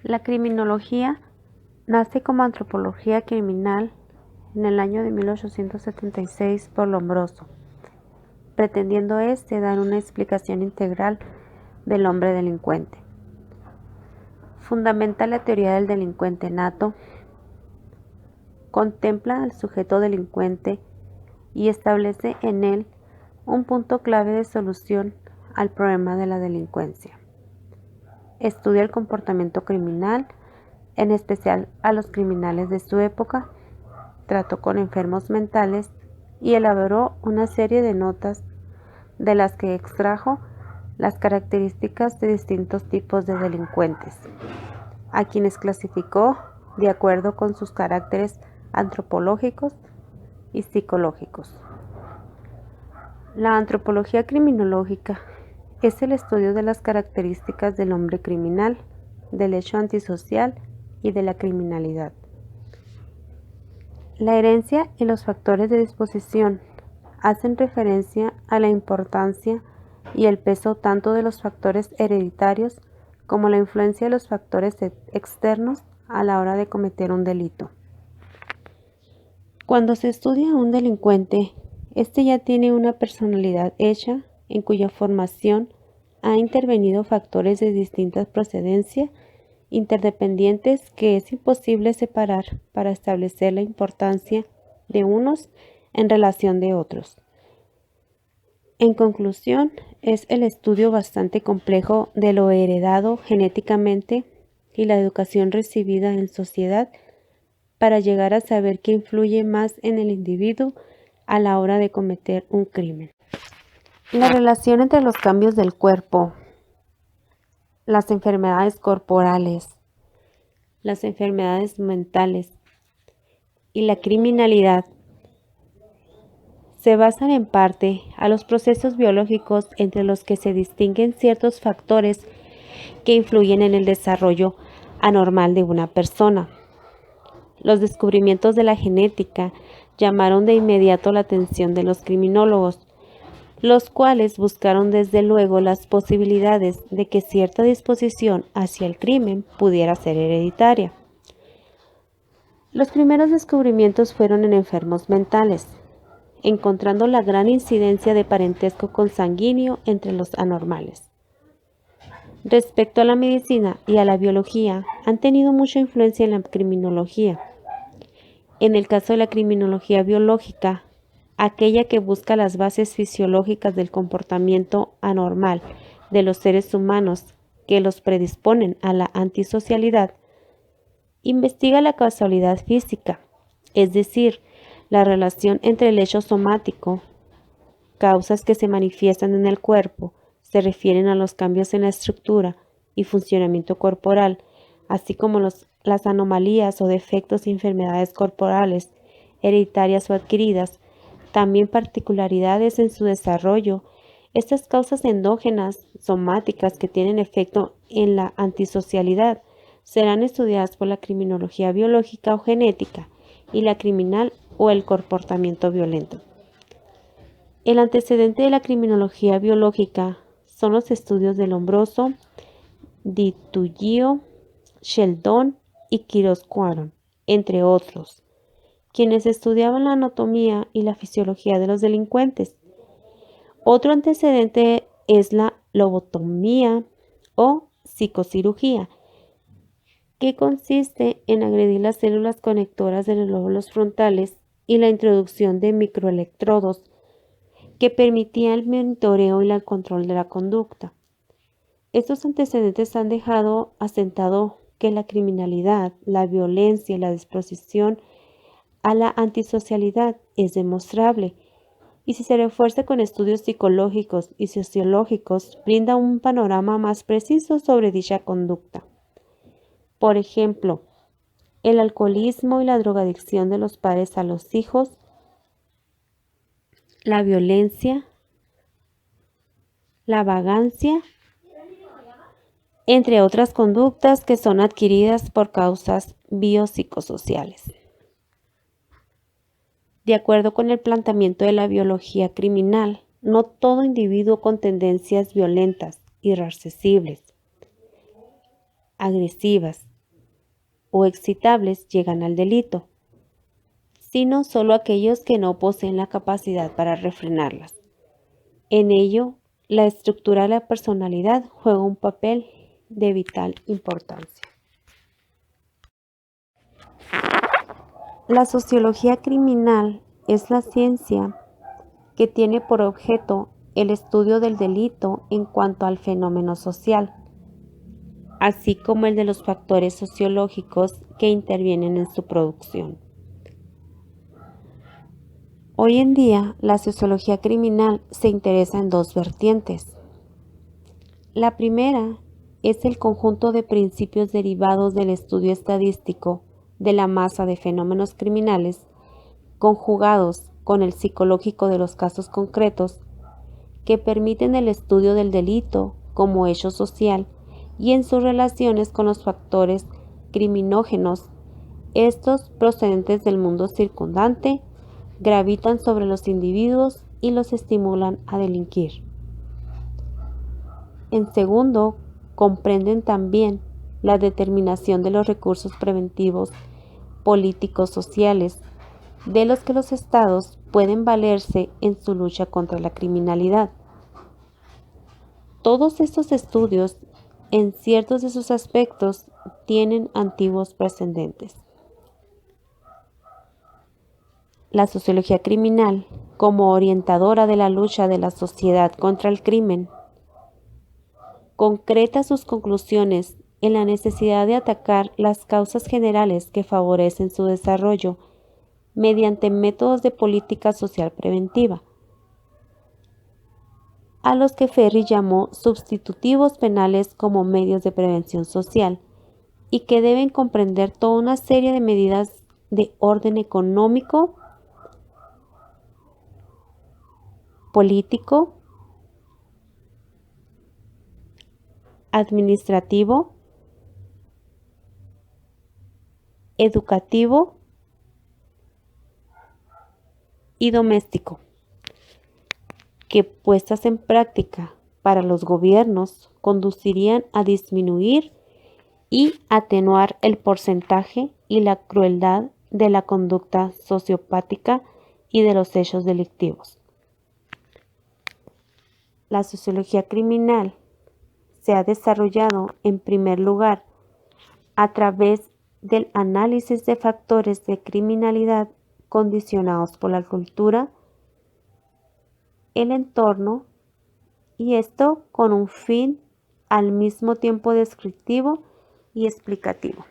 La criminología nace como antropología criminal en el año de 1876 por Lombroso, pretendiendo dar una explicación integral del hombre delincuente. Fundamenta la teoría del delincuente nato, contempla al sujeto delincuente y establece en él un punto clave de solución al problema de la delincuencia. Estudia el comportamiento criminal, en especial a los criminales de su época, trató con enfermos mentales y elaboró una serie de notas de las que extrajo las características de distintos tipos de delincuentes, a quienes clasificó de acuerdo con sus caracteres antropológicos y psicológicos. La antropología criminológica es el estudio de las características del hombre criminal, del hecho antisocial y de la criminalidad. La herencia y los factores de disposición hacen referencia a la importancia y el peso tanto de los factores hereditarios como la influencia de los factores externos a la hora de cometer un delito. Cuando se estudia a un delincuente, este ya tiene una personalidad hecha en cuya formación ha intervenido factores de distinta procedencia, interdependientes, que es imposible separar para establecer la importancia de unos en relación de otros. En conclusión, es el estudio bastante complejo de lo heredado genéticamente y la educación recibida en sociedad para llegar a saber qué influye más en el individuo a la hora de cometer un crimen. La relación entre los cambios del cuerpo, las enfermedades corporales, las enfermedades mentales y la criminalidad se basan en parte a los procesos biológicos entre los que se distinguen ciertos factores que influyen en el desarrollo anormal de una persona. Los descubrimientos de la genética llamaron de inmediato la atención de los criminólogos, los cuales buscaron desde luego las posibilidades de que cierta disposición hacia el crimen pudiera ser hereditaria. Los primeros descubrimientos fueron en enfermos mentales, encontrando la gran incidencia de parentesco consanguíneo entre los anormales. Respecto a la medicina y a la biología, han tenido mucha influencia en la criminología. En el caso de la criminología biológica, aquella que busca las bases fisiológicas del comportamiento anormal de los seres humanos que los predisponen a la antisocialidad, investiga la causalidad física, es decir, la relación entre el hecho somático, causas que se manifiestan en el cuerpo, se refieren a los cambios en la estructura y funcionamiento corporal, así como las anomalías o defectos y enfermedades corporales, hereditarias o adquiridas, también particularidades en su desarrollo. Estas causas endógenas somáticas que tienen efecto en la antisocialidad serán estudiadas por la criminología biológica o genética y la criminal o el comportamiento violento. El antecedente de la criminología biológica son los estudios de Lombroso, Di Tullio, Sheldon y Quiroz-Quaron, entre otros, quienes estudiaban la anatomía y la fisiología de los delincuentes. Otro antecedente es la lobotomía o psicocirugía, que consiste en agredir las células conectoras de los lóbulos frontales y la introducción de microelectrodos que permitía el monitoreo y el control de la conducta. Estos antecedentes han dejado asentado que la criminalidad, la violencia y la disposición a la antisocialidad es demostrable, y si se refuerza con estudios psicológicos y sociológicos, brinda un panorama más preciso sobre dicha conducta. Por ejemplo, el alcoholismo y la drogadicción de los padres a los hijos, la violencia, la vagancia, entre otras conductas que son adquiridas por causas biopsicosociales. De acuerdo con el planteamiento de la biología criminal, no todo individuo con tendencias violentas, irascibles, agresivas o excitables llegan al delito, sino solo aquellos que no poseen la capacidad para refrenarlas. En ello, la estructura de la personalidad juega un papel de vital importancia. La sociología criminal es la ciencia que tiene por objeto el estudio del delito en cuanto al fenómeno social, así como el de los factores sociológicos que intervienen en su producción. Hoy en día, la sociología criminal se interesa en dos vertientes. La primera es el conjunto de principios derivados del estudio estadístico de la masa de fenómenos criminales, conjugados con el psicológico de los casos concretos, que permiten el estudio del delito como hecho social y en sus relaciones con los factores criminógenos. Estos, procedentes del mundo circundante, gravitan sobre los individuos y los estimulan a delinquir. En segundo, comprenden también la determinación de los recursos preventivos políticos sociales de los que los estados pueden valerse en su lucha contra la criminalidad. Todos estos estudios, en ciertos de sus aspectos, tienen antiguos precedentes. La sociología criminal, como orientadora de la lucha de la sociedad contra el crimen, concreta sus conclusiones en la necesidad de atacar las causas generales que favorecen su desarrollo mediante métodos de política social preventiva, a los que Ferry llamó sustitutivos penales como medios de prevención social, y que deben comprender toda una serie de medidas de orden económico, político, administrativo, educativo y doméstico, que puestas en práctica para los gobiernos conducirían a disminuir y atenuar el porcentaje y la crueldad de la conducta sociopática y de los hechos delictivos. La sociología criminal se ha desarrollado en primer lugar a través del análisis de factores de criminalidad condicionados por la cultura, el entorno, y esto con un fin al mismo tiempo descriptivo y explicativo.